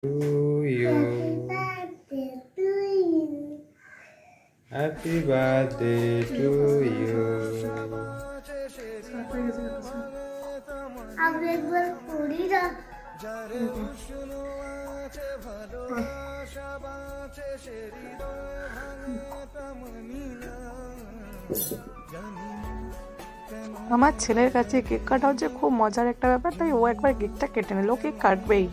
To you. Happy birthday to you. আমার ছেলের কাছে কেক কাটা হচ্ছে খুব মজার একটা ব্যাপার, তাই ও একবার কেকটা কেটে নিল, কেক কাটবেই।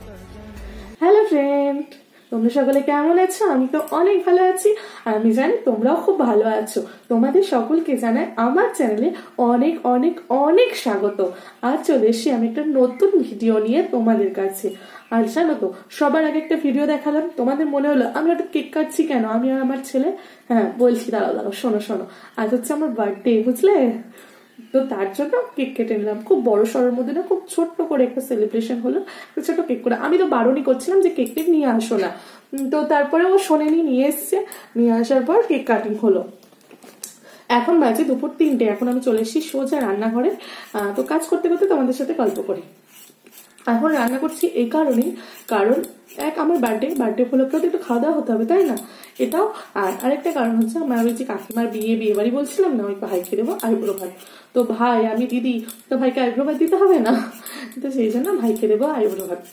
হ্যালো ফ্রেন্ড, তোমরা সকলে কেমন আছো? আমি তো অনেক ভালো আছি, আর আমি জানি তোমরাও খুব ভালো আছো। তোমাদের সকলকে জানাই আমার চ্যানেলে অনেক অনেক অনেক স্বাগত। আজ চলে এসেছি আমি একটা নতুন ভিডিও নিয়ে তোমাদের কাছে। আর জানো তো, সবার আগে একটা ভিডিও দেখালাম, তোমাদের মনে হলো আমি একটা কেক কাটছি কেন, আমি আর আমার ছেলে। হ্যাঁ বলছি, দাঁড়াও দাঁড়াও, শোনো শোনো, আজ হচ্ছে আমার বার্থডে, বুঝলে? তো তার জন্য কেক কেটে নিলাম, খুব বড় সড়োর মধ্যে না, খুব ছোট্ট করে একটা সেলিব্রেশন হলো, ছোট কেক করে। আমি তো বারণই করছিলাম যে কেক টেক নিয়ে আসো না, তো তারপরে ও শোনেনি, নিয়ে এসছে। নিয়ে আসার পর কেক কাটিং হলো। এখন বাজে দুপুর 3টে, এখন আমি চলে এসেছি সোজা রান্নাঘরে। তো কাজ করতে করতে তোমাদের সাথে গল্প করি। এখন রান্না করছি এই কারণেই, কারণ এক, আমার বার্থডে উপলক্ষে তো একটু খাওয়া দাওয়া হতে হবে, তাই না? এটাও। আর আরেকটা কারণ হচ্ছে, আমার ওই যে কাকিমার বিয়ে বাড়ি বলছিলাম না, ওই ভাইকে দেবো আইব্রো ভাত। তো ভাই, আমি দিদি, তো ভাইকে আইব্রো ভাত দিতে হবে না? তো সেই জন্য ভাইকে দেবো আইব্রো ভাত।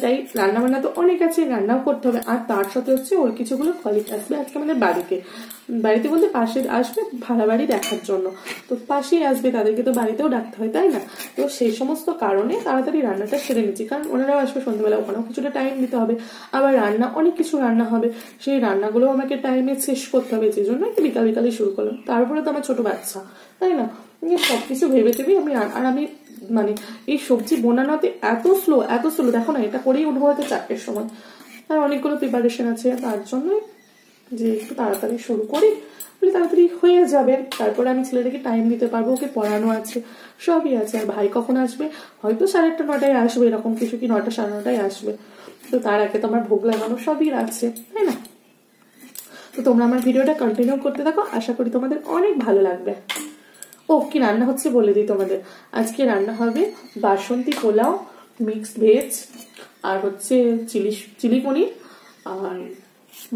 তাই রান্না বান্না তো অনেক আছে, রান্নাও করতে হবে। আর তার সাথে হচ্ছে ওর কিছুগুলো কলিগ আসবে আজকে আমাদের বাড়িতে বলতে পাশে আসবে ভাড়া বাড়ি দেখার জন্য। তো পাশেই আসবে, তাদেরকে তো বাড়িতেও ডাকতে হয়, তাই না? তো সেই সমস্ত কারণে তাড়াতাড়ি রান্নাটা সেরে নিচ্ছি, কারণ ওনারাও আসবে সন্ধ্যেবেলা, ওখানেও কিছুটা টাইম দিতে হবে। আবার অনেক কিছু রান্না হবে, সেই রান্নাগুলো আমাকে টাইমে শেষ করতে হবে, যে জন্য একটু বিকালে শুরু করলাম। তারপরে তো আমার ছোট বাচ্চা, তাই না? সবকিছু ভেবে ভেবেই আমি মানে এই সবজি বানানোতে এত স্লো, দেখো না, এটা করেই উঠবো হয়তো 4টের সময়। আর অনেকগুলো প্রিপারেশন আছে, তার জন্য যে একটু তাড়াতাড়ি শুরু করি, বলে তাড়াতাড়ি হয়ে যাবে। তারপরে আমি ছেলেটাকে টাইম দিতে পারবো, ওকে পড়ানো আছে, সবই আছে। আর ভাই কখন আসবে? হয়তো 8:30 9টায় আসবে, এরকম কিছু, কি 9টা 9:30টায় আসবে। তো তার আগে তো আমার ভোগ লাগানো সবই আছে, তাই না? তো তোমরা আমার ভিডিওটা কন্টিনিউ করতে থাকো, আশা করি তোমাদের অনেক ভালো লাগবে। ও, কি রান্না হচ্ছে বলে দিই তোমাদের। আজকে রান্না হবে বাসন্তী পোলাও, মিক্সড ভেজ, আর হচ্ছে চিলি পনির, আর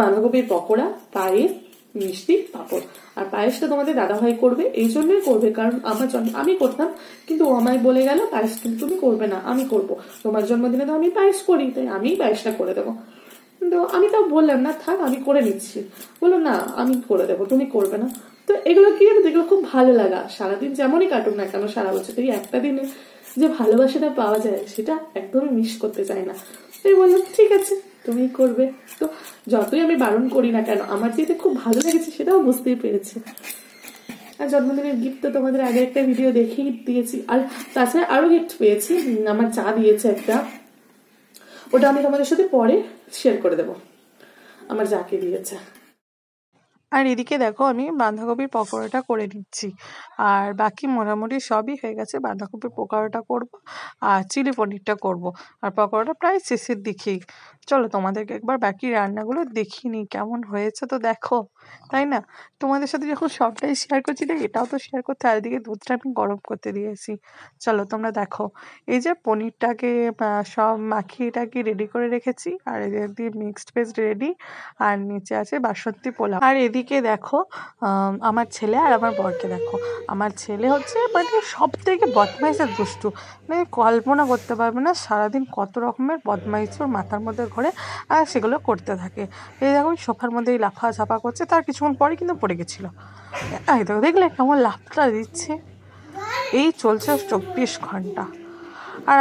বাঁধাকপির পকোড়া, পায়েস, মিষ্টি, পাঁপড়। আর পায়েসটা তোমাদের দাদাভাই করবে, এই জন্যই করবে কারণ আমার জন্য আমি করতাম, কিন্তু ও আমায় বলে গেল পায়েস কিন্তু তুমি করবে না, আমি করব। তোমার জন্মদিনে তো আমি পায়েস করি, তাই আমি পায়েসটা করে দেবো। কিন্তু আমি তো বললাম না, থাক আমি করে নিচ্ছি। বললো না, আমি করে দেবো, তুমি করবে না। তো এগুলো কি, এগুলো খুব ভালো লাগা। সারাদিন যেমনই কাটুক না কেন, সারা বছর এই একটা দিনে যে ভালোবাসাটা পাওয়া যায়, সেটা একদমই মিস করতে চাই না। তাই বললাম ঠিক আছে, তুমি করবে। তো যতই আমি বারণ করি না কেন, আমার যেতে খুব ভালো লেগেছে সেটাও বুঝতেই পেরেছে। আর জন্মদিনের গিফট তো তোমাদের আগে একটা ভিডিও দেখেই দিয়েছি। আর তাছাড়া আরো গিফট পেয়েছি, আমার চা দিয়েছে একটা, ওটা আমি তোমাদের সাথে পরে শেয়ার করে দেবো, আমার যাকে দিয়েছে। আর এদিকে দেখো, আমি বাঁধাকপির পকোড়াটা করে নিচ্ছি, আর বাকি মোটামুটি সবই হয়ে গেছে। বাঁধাকপির পকোড়াটা করব, আর চিলি পনিরটা করব, আর পকোড়াটা প্রায় শেষের দিকেই। চলো তোমাদেরকে একবার বাকি রান্নাগুলো দেখিয়ে নিই কেমন হয়েছে, তো দেখো, তাই না? তোমাদের সাথে যখন সবটাই শেয়ার করছি, তাই এটাও তো শেয়ার করতে। আর এদিকে দুধটা আমি গরম করতে দিয়েছি, চলো তোমরা দেখো। এই যে পনিরটাকে সব মাখিয়েটাকে রেডি করে রেখেছি, আর এদের দিয়ে মিক্সড ভেজ রেডি, আর নিচে আছে বাসন্তী পোলাও। আর এদিকে দেখো, আমার ছেলে আর আমার বরকে দেখো। আমার ছেলে হচ্ছে মানে সব থেকে বদমাইশ আর দুষ্টু, মানে কল্পনা করতে পারবে না সারাদিন কত রকমের বদমাইশ ওর মাথার মধ্যে ঘোরে, আর সেগুলো করতে থাকে। এই দেখো সোফার মধ্যেই লাফা ঝাপা করছে, তার কিছুক্ষণ পরে কিন্তু পড়ে গেছিলো। এই দেখো, দেখলে কেমন লাফটা দিচ্ছে। এই চলছে 24 ঘন্টা। আর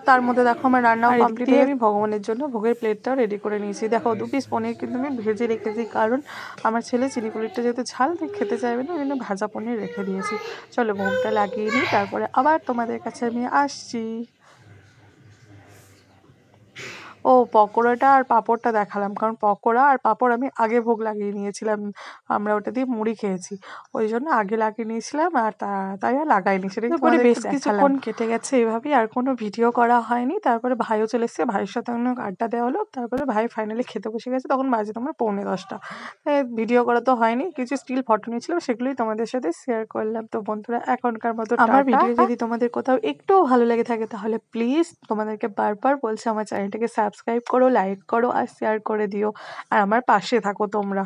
তার মধ্যে দেখো আমার রান্নাও কমপ্লিট হয়ে, আমি ভগবানের জন্য ভোগের প্লেটটাও রেডি করে নিয়েছি। দেখো 2 পিস পনির কিন্তু আমি ভেজে রেখেছি, কারণ আমার ছেলে চিলি পনিরটা যেহেতু ঝাল খেতে চাইবে না, ওই জন্য ভাজা পনির রেখে দিয়েছি। চলো ভোগটা লাগিয়ে নিই, তারপরে আবার তোমাদের কাছে আমি আসছি। ও পকোড়াটা আর পাঁপড়টা দেখালাম, কারণ পকোড়া আর পাঁপড় আমি আগে ভোগ লাগিয়ে নিয়েছিলাম, আমরা ওটা দিয়ে মুড়ি খেয়েছি, ওই জন্য আগে লাগিয়ে নিয়েছিলাম আর তাই আর লাগাইনি, সেটাই তারপরে তোমাদের বেশ দেখালাম। কিছুক্ষণ কেটে গেছে এভাবেই, আর কোনো ভিডিও করা হয়নি। তারপরে ভাইও চলে এসেছে, ভাইয়ের সাথে অনেক আড্ডা দেওয়া হলো। তারপরে ভাই ফাইনালি খেতে বসে গেছে, তখন বাজে তোমার 9:45। তাই ভিডিও করা তো হয়নি, কিছু স্টিল ফটো নিয়েছিলাম, সেগুলোই তোমাদের সাথে শেয়ার করলাম। তো বন্ধুরা এখনকার মতো আমার ভিডিও যদি তোমাদের কোথাও একটুও ভালো লেগে থাকে তাহলে প্লিজ তোমাদেরকে বারবার বলছি আমার চ্যানেলটাকে সাবস্ক্রাইব করো, লাইক করো আর শেয়ার করে দিও, আর আমার পাশে থাকো তোমরা।